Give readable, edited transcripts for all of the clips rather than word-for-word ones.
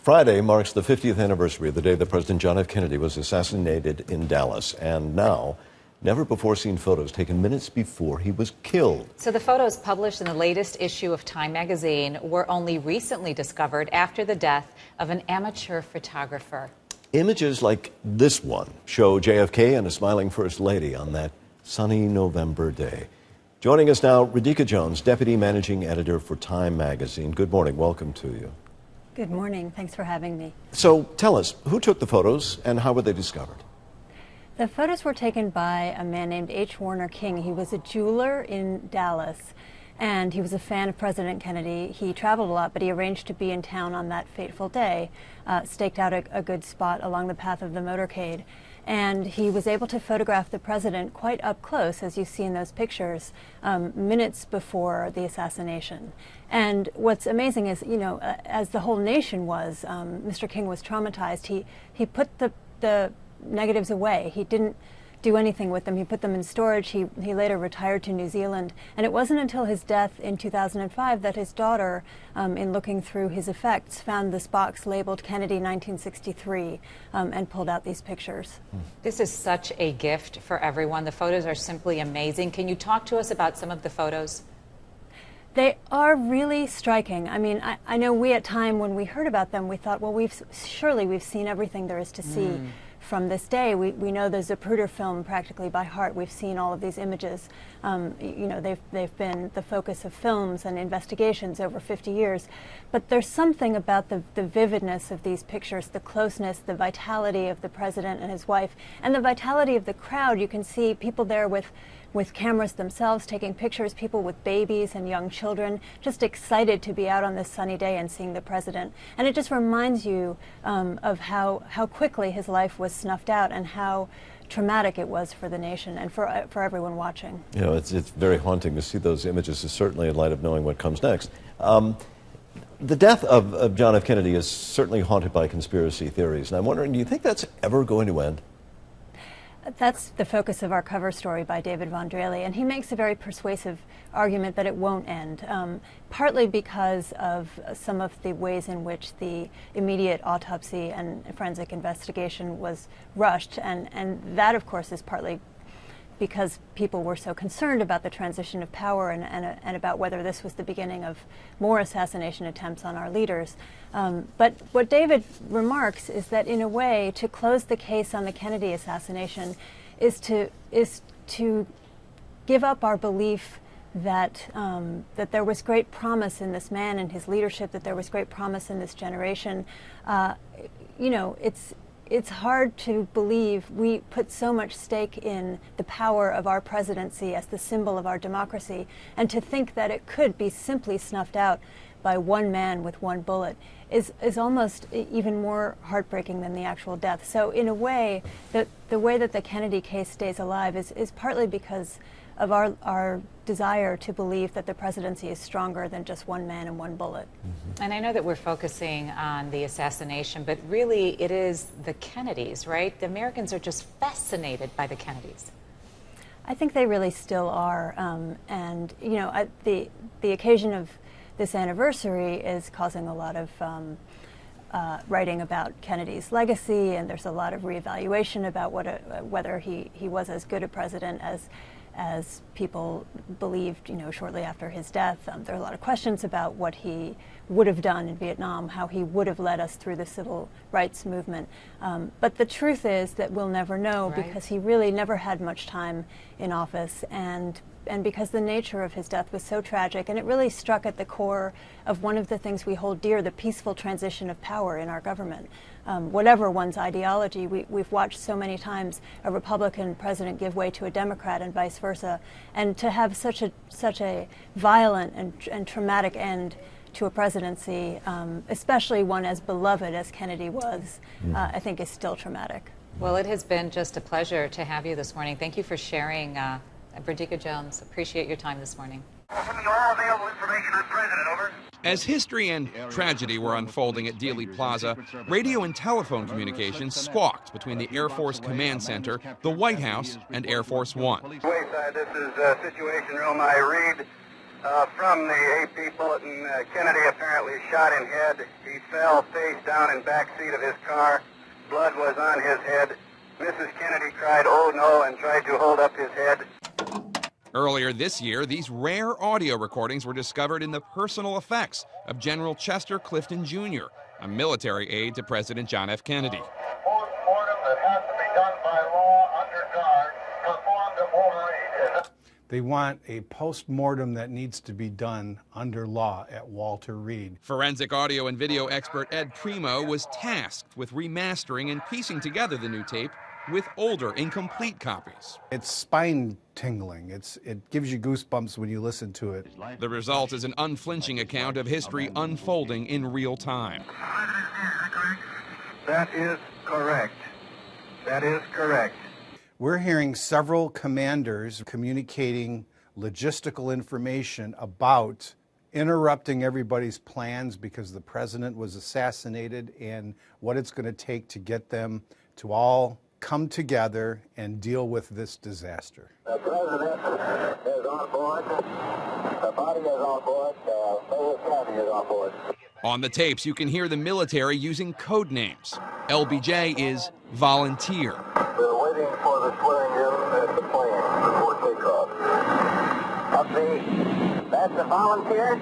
Friday marks the 50th anniversary of the day that President John F. Kennedy was assassinated in Dallas. And now, never-before-seen photos taken minutes before he was killed. So the photos published in the latest issue of Time magazine were only recently discovered after the death of an amateur photographer. Images like this one show JFK and a smiling First Lady on that sunny November day. Joining us now, Radhika Jones, Deputy Managing Editor for Time magazine. Good morning. Welcome to you. Good morning. Thanks for having me. So tell us, who took the photos and how were they discovered? The photos were taken by a man named H. Warner King. He was a jeweler in Dallas, and he was a fan of President Kennedy. He traveled a lot, but he arranged to be in town on that fateful day, staked out a good spot along the path of the motorcade. And he was able to photograph the president quite up close, as you see in those pictures, minutes before the assassination. And what's amazing is, you know, as the whole nation was, Mr. King was traumatized. He put the negatives away. He didn't do anything with them. He put them in storage. He later retired to New Zealand. And it wasn't until his death in 2005 that his daughter, in looking through his effects, found this box labeled Kennedy 1963 and pulled out these pictures. This is such a gift for everyone. The photos are simply amazing. Can you talk to us about some of the photos? They are really striking. I mean, I know we at Time, when we heard about them, we thought, well, surely we've seen everything there is to see. From this day, we know the Zapruder film practically by heart. We've seen all of these images. You know, they've been the focus of films and investigations over 50 years. But there's something about the vividness of these pictures, the closeness, the vitality of the president and his wife, and the vitality of the crowd. You can see people there with cameras themselves taking pictures, people with babies and young children, just excited to be out on this sunny day and seeing the president. And it just reminds you of how quickly his life was snuffed out and how traumatic it was for the nation and for everyone watching. You know, it's very haunting to see those images, certainly in light of knowing what comes next. The death of John F. Kennedy is certainly haunted by conspiracy theories. And I'm wondering, do you think that's ever going to end? That's the focus of our cover story by David Von Draley, and he makes a very persuasive argument that it won't end, partly because of some of the ways in which the immediate autopsy and forensic investigation was rushed, and that, of course, is partly because people were so concerned about the transition of power and about whether this was the beginning of more assassination attempts on our leaders. But what David remarks is that, in a way, to close the case on the Kennedy assassination is to give up our belief that that there was great promise in this man and his leadership, that there was great promise in this generation. You know, it's hard to believe we put so much stake in the power of our presidency as the symbol of our democracy, and to think that it could be simply snuffed out by one man with one bullet is almost even more heartbreaking than the actual death. So in a way, the way that the Kennedy case stays alive is partly because of our desire to believe that the presidency is stronger than just one man and one bullet. And I know that we're focusing on the assassination, but really it is the Kennedys, right? The Americans are just fascinated by the Kennedys. I think they really still are. And, you know, the occasion of this anniversary is causing a lot of writing about Kennedy's legacy, and there's a lot of reevaluation about whether he was as good a president as people believed, you know, shortly after his death. There are a lot of questions about what he would have done in Vietnam, how he would have led us through the civil rights movement. But the truth is that we'll never know, right? Because he really never had much time in office, and because the nature of his death was so tragic, and it really struck at the core of one of the things we hold dear, the peaceful transition of power in our government. Whatever one's ideology, we've watched so many times a Republican president give way to a Democrat and vice versa, and to have such a violent and traumatic end to a presidency, especially one as beloved as Kennedy was, I think is still traumatic. Well, it has been just a pleasure to have you this morning. Thank you for sharing. Radhika Jones, appreciate your time this morning. All available information on President, over. As history and tragedy were unfolding at Dealey Plaza, radio and telephone communications squawked between the Air Force Command Center, the White House, and Air Force One. Wayside, this is Situation Room. I read From the AP bulletin, Kennedy apparently shot in head. He fell face down in back seat of his car. Blood was on his head. Mrs. Kennedy cried, "Oh no," and tried to hold up his head. Earlier this year, these rare audio recordings were discovered in the personal effects of General Chester Clifton Jr., a military aide to President John F. Kennedy. Post-mortem that has to be done by law under guard, performed at Walter Reed. They want a post-mortem that needs to be done under law at Walter Reed. Forensic audio and video expert Ed Primo was tasked with remastering and piecing together the new tape with older, incomplete copies. It's spine-tingling. It gives you goosebumps when you listen to it. The result is an unflinching account of history unfolding in real time. That is correct. That is correct. We're hearing several commanders communicating logistical information about interrupting everybody's plans because the president was assassinated and what it's going to take to get them to all come together and deal with this disaster. The president is on board. The body is on board. The County is on board. On the tapes, you can hear the military using code names. LBJ is volunteer. We're waiting for the swearing in at the plane before takeoff. That's a volunteer?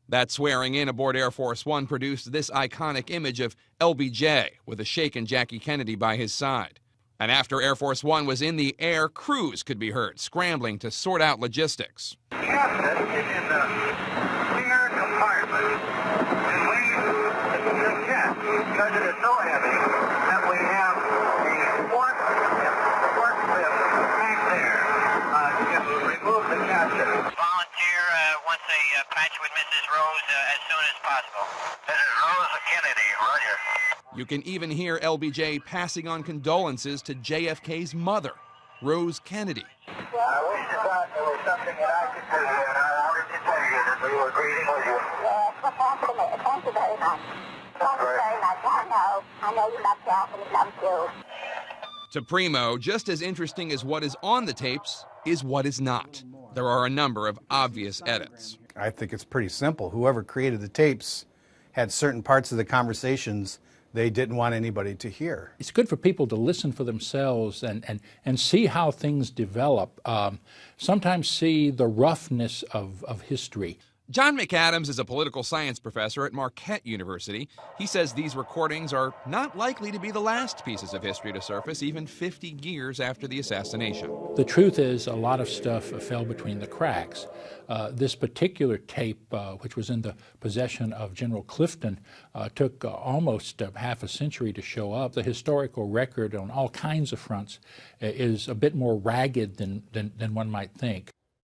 That swearing in aboard Air Force One produced this iconic image of LBJ with a shaken Jackie Kennedy by his side. And after Air Force One was in the air, crews could be heard scrambling to sort out logistics. Captain is in the rear compartment, and we check because it is so heavy that we have a forklift back there. Just remove the captain. Volunteer wants a patch with Mrs. Rose as soon as possible. Mrs. Rose Kennedy, roger. You can even hear LBJ passing on condolences to JFK's mother, Rose Kennedy. I wish to God there was something that I could do, and I wanted to tell you that we were grieving with you. Yes, well, thank you very much. Thank you very much. I know you love Jack and he loves you. To Primo, just as interesting as what is on the tapes is what is not. There are a number of obvious edits. I think it's pretty simple. Whoever created the tapes had certain parts of the conversations they didn't want anybody to hear. It's good for people to listen for themselves and see how things develop, sometimes see the roughness of history. John McAdams is a political science professor at Marquette University. He says these recordings are not likely to be the last pieces of history to surface even 50 years after the assassination. The truth is a lot of stuff fell between the cracks. This particular tape, which was in the possession of General Clifton, took almost half a century to show up. The historical record on all kinds of fronts is a bit more ragged than one might think.